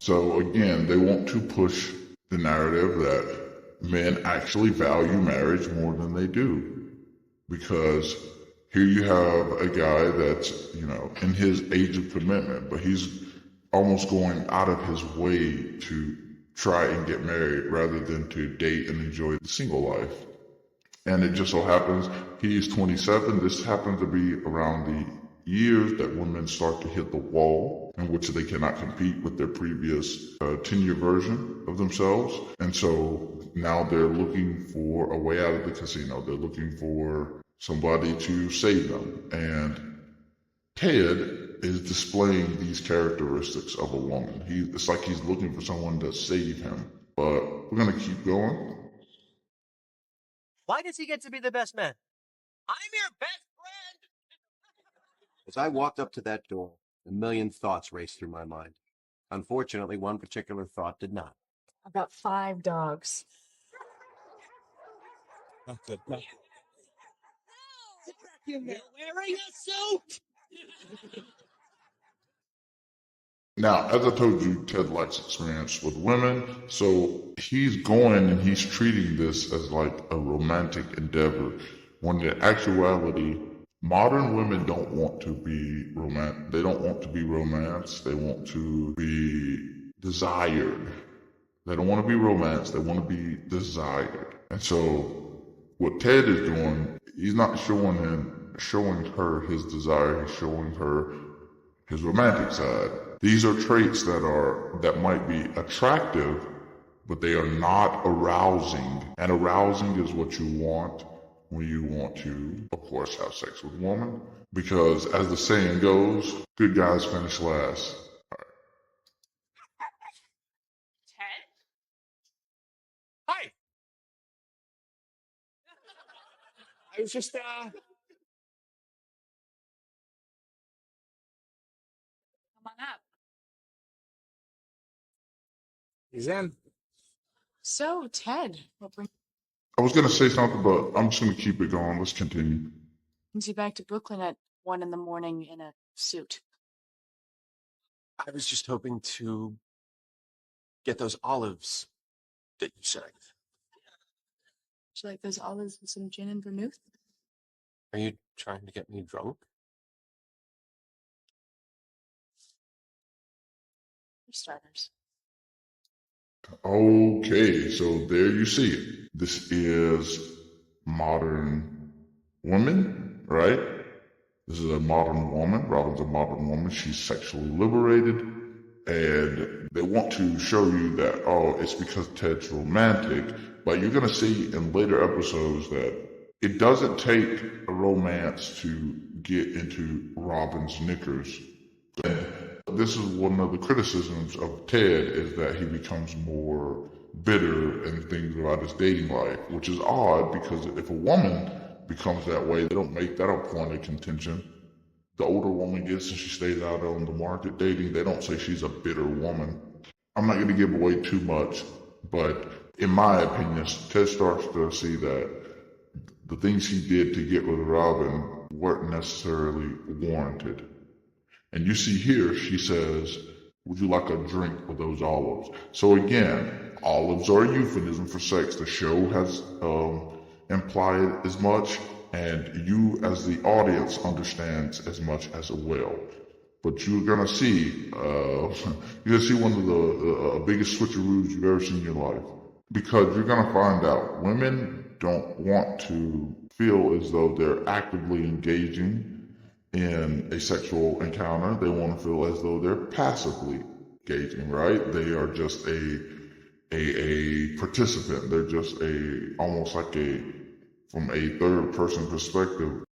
So again, they want to push the narrative that men actually value marriage more than they do. Because here you have a guy that's, in his age of commitment, but he's almost going out of his way to try and get married rather than to date and enjoy the single life. And it just so happens he's 27. This happens to be around the years that women start to hit the wall in which they cannot compete with their previous 10-year version of themselves. And so now they're looking for a way out of the casino. They're looking for somebody to save them. And Ted is displaying these characteristics of a woman. It's like he's looking for someone to save him. But we're going to keep going. Why does he get to be the best man? I'm your best friend! As I walked up to that door, a million thoughts raced through my mind. Unfortunately, one particular thought did not. I've got 5 dogs. Not good. No! You're wearing a suit! Now, as I told you, Ted likes experience with women, so he's going and he's treating this as like a romantic endeavor, when in actuality, modern women don't want to be romantic. They don't want to be romanced. They want to be desired. They don't want to be romanced. They want to be desired. And so what Ted is doing, he's not showing her his desire. He's showing her his romantic side. These are traits that might be attractive, but they are not arousing. And arousing is what you want when you want to, of course, have sex with a woman. Because as the saying goes, good guys finish last. Ted? Hi! I was just, Come on up. He's in. So, Ted, what I was going to say something, but I'm just going to keep it going. Let's continue. brings you back to Brooklyn at 1 in the morning in a suit? I was just hoping to get those olives that you said. Would you like those olives with some gin and vermouth? Are you trying to get me drunk? For starters. Okay, so there you see it. This is modern woman, right? This is a modern woman. Robin's a modern woman. She's sexually liberated. And they want to show you that, it's because Ted's romantic. But you're going to see in later episodes that it doesn't take a romance to get into Robin's knickers. And this is one of the criticisms of Ted, is that he becomes more bitter and things about his dating life, which is odd because if a woman becomes that way, they don't make that a point of contention. The older woman gets and she stays out on the market dating, they don't say she's a bitter woman. I'm not going to give away too much, but in my opinion, Ted starts to see that the things he did to get with Robin weren't necessarily warranted. And you see here, she says, would you like a drink with those olives? So again, olives are a euphemism for sex. The show has implied as much, and you as the audience understands as much as well. But you're gonna see, one of the biggest switcheroos you've ever seen in your life. Because you're gonna find out women don't want to feel as though they're actively engaging in a sexual encounter. They want to feel as though they're passively engaging, right? They are just a participant. They're just almost like from a third person perspective,